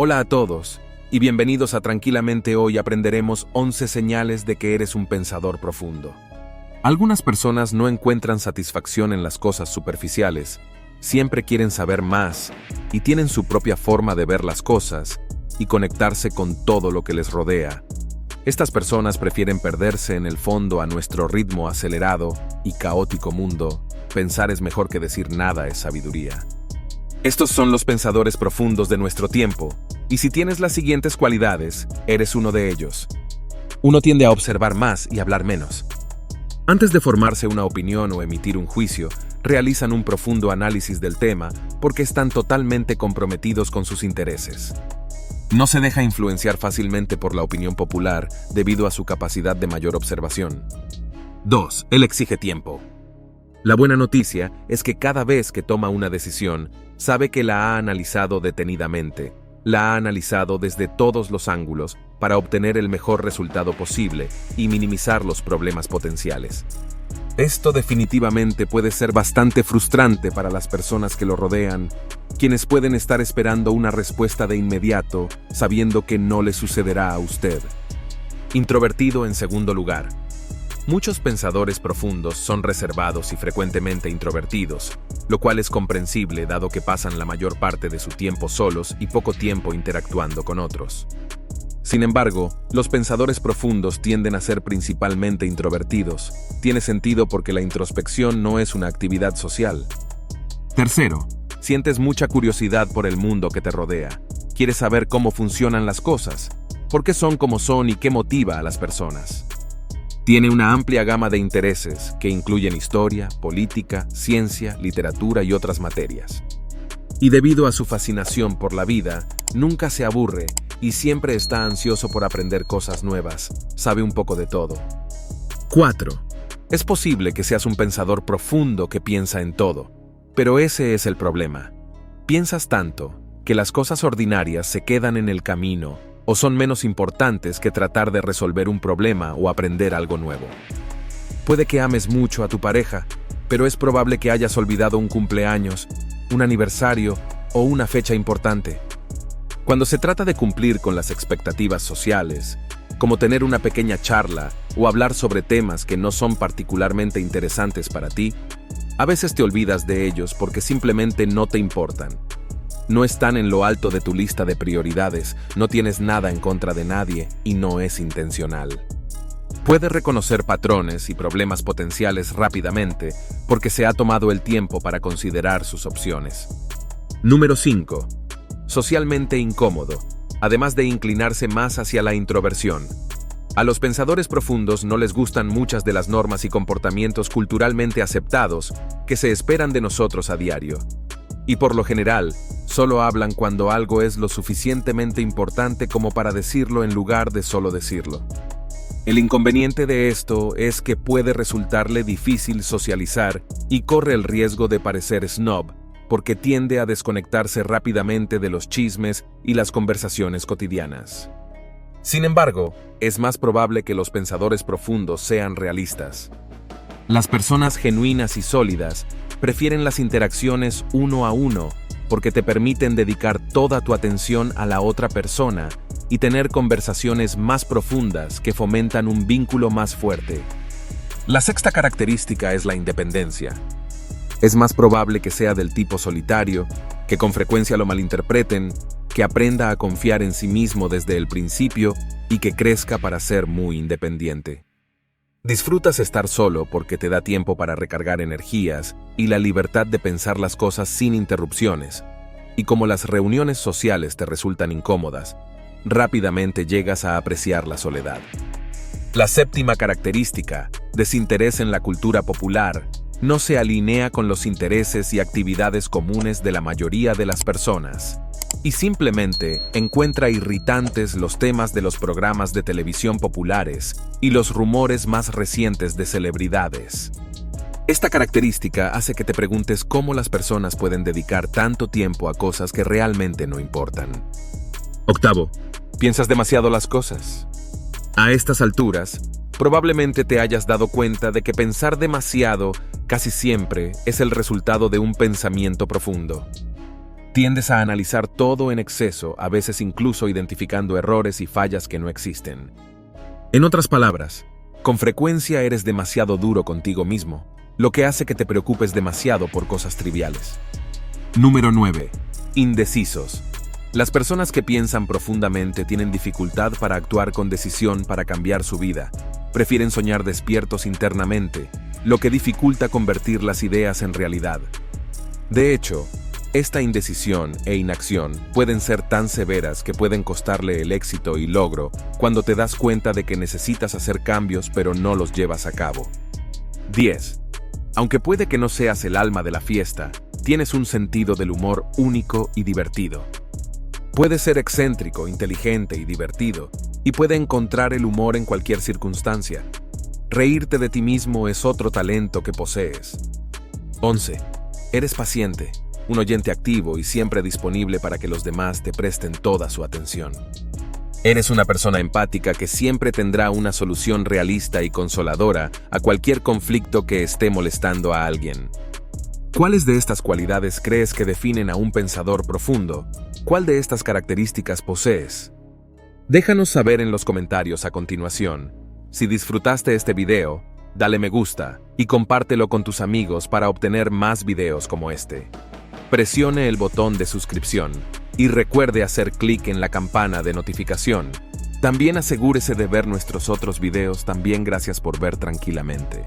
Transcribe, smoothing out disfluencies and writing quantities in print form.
Hola a todos, y bienvenidos a Tranquilamente. Hoy aprenderemos 11 señales de que eres un pensador profundo. Algunas personas no encuentran satisfacción en las cosas superficiales, siempre quieren saber más, y tienen su propia forma de ver las cosas y conectarse con todo lo que les rodea. Estas personas prefieren perderse en el fondo a nuestro ritmo acelerado y caótico mundo. Pensar es mejor que decir nada es sabiduría. Estos son los pensadores profundos de nuestro tiempo, y si tienes las siguientes cualidades, eres uno de ellos. Uno tiende a observar más y hablar menos. Antes de formarse una opinión o emitir un juicio, realizan un profundo análisis del tema porque están totalmente comprometidos con sus intereses. No se deja influenciar fácilmente por la opinión popular debido a su capacidad de mayor observación. 2. Él exige tiempo. La buena noticia es que cada vez que toma una decisión, sabe que la ha analizado detenidamente, la ha analizado desde todos los ángulos para obtener el mejor resultado posible y minimizar los problemas potenciales. Esto definitivamente puede ser bastante frustrante para las personas que lo rodean, quienes pueden estar esperando una respuesta de inmediato, sabiendo que no le sucederá a usted. Introvertido en segundo lugar. Muchos pensadores profundos son reservados y frecuentemente introvertidos, lo cual es comprensible dado que pasan la mayor parte de su tiempo solos y poco tiempo interactuando con otros. Sin embargo, los pensadores profundos tienden a ser principalmente introvertidos. Tiene sentido porque la introspección no es una actividad social. Tercero, sientes mucha curiosidad por el mundo que te rodea. Quieres saber cómo funcionan las cosas, por qué son como son y qué motiva a las personas. Tiene una amplia gama de intereses que incluyen historia, política, ciencia, literatura y otras materias. Y debido a su fascinación por la vida, nunca se aburre y siempre está ansioso por aprender cosas nuevas. Sabe un poco de todo. 4. Es posible que seas un pensador profundo que piensa en todo, pero ese es el problema. Piensas tanto que las cosas ordinarias se quedan en el camino o son menos importantes que tratar de resolver un problema o aprender algo nuevo. Puede que ames mucho a tu pareja, pero es probable que hayas olvidado un cumpleaños, un aniversario o una fecha importante. Cuando se trata de cumplir con las expectativas sociales, como tener una pequeña charla o hablar sobre temas que no son particularmente interesantes para ti, a veces te olvidas de ellos porque simplemente no te importan. No están en lo alto de tu lista de prioridades, no tienes nada en contra de nadie y no es intencional. Puedes reconocer patrones y problemas potenciales rápidamente porque se ha tomado el tiempo para considerar sus opciones. Número 5. Socialmente incómodo, además de inclinarse más hacia la introversión. A los pensadores profundos no les gustan muchas de las normas y comportamientos culturalmente aceptados que se esperan de nosotros a diario. Y por lo general, solo hablan cuando algo es lo suficientemente importante como para decirlo en lugar de solo decirlo. El inconveniente de esto es que puede resultarle difícil socializar y corre el riesgo de parecer snob, porque tiende a desconectarse rápidamente de los chismes y las conversaciones cotidianas. Sin embargo, es más probable que los pensadores profundos sean realistas. Las personas genuinas y sólidas prefieren las interacciones uno a uno porque te permiten dedicar toda tu atención a la otra persona y tener conversaciones más profundas que fomentan un vínculo más fuerte. La sexta característica es la independencia. Es más probable que sea del tipo solitario, que con frecuencia lo malinterpreten, que aprenda a confiar en sí mismo desde el principio y que crezca para ser muy independiente. Disfrutas estar solo porque te da tiempo para recargar energías y la libertad de pensar las cosas sin interrupciones, y como las reuniones sociales te resultan incómodas, rápidamente llegas a apreciar la soledad. La séptima característica, desinterés en la cultura popular, no se alinea con los intereses y actividades comunes de la mayoría de las personas, y simplemente encuentra irritantes los temas de los programas de televisión populares y los rumores más recientes de celebridades. Esta característica hace que te preguntes cómo las personas pueden dedicar tanto tiempo a cosas que realmente no importan. Octavo, piensas demasiado las cosas. A estas alturas, probablemente te hayas dado cuenta de que pensar demasiado casi siempre es el resultado de un pensamiento profundo. Tiendes a analizar todo en exceso, a veces incluso identificando errores y fallas que no existen. En otras palabras, con frecuencia eres demasiado duro contigo mismo, lo que hace que te preocupes demasiado por cosas triviales. Número 9. Indecisos. Las personas que piensan profundamente tienen dificultad para actuar con decisión para cambiar su vida. Prefieren soñar despiertos internamente, lo que dificulta convertir las ideas en realidad. De hecho, esta indecisión e inacción pueden ser tan severas que pueden costarle el éxito y logro cuando te das cuenta de que necesitas hacer cambios pero no los llevas a cabo. 10. Aunque puede que no seas el alma de la fiesta, tienes un sentido del humor único y divertido. Puedes ser excéntrico, inteligente y divertido, y puede encontrar el humor en cualquier circunstancia. Reírte de ti mismo es otro talento que posees. 11. Eres paciente, un oyente activo y siempre disponible para que los demás te presten toda su atención. Eres una persona empática que siempre tendrá una solución realista y consoladora a cualquier conflicto que esté molestando a alguien. ¿Cuáles de estas cualidades crees que definen a un pensador profundo? ¿Cuál de estas características posees? Déjanos saber en los comentarios a continuación. Si disfrutaste este video, dale me gusta y compártelo con tus amigos para obtener más videos como este. Presione el botón de suscripción y recuerde hacer clic en la campana de notificación. También asegúrese de ver nuestros otros videos. También gracias por ver tranquilamente.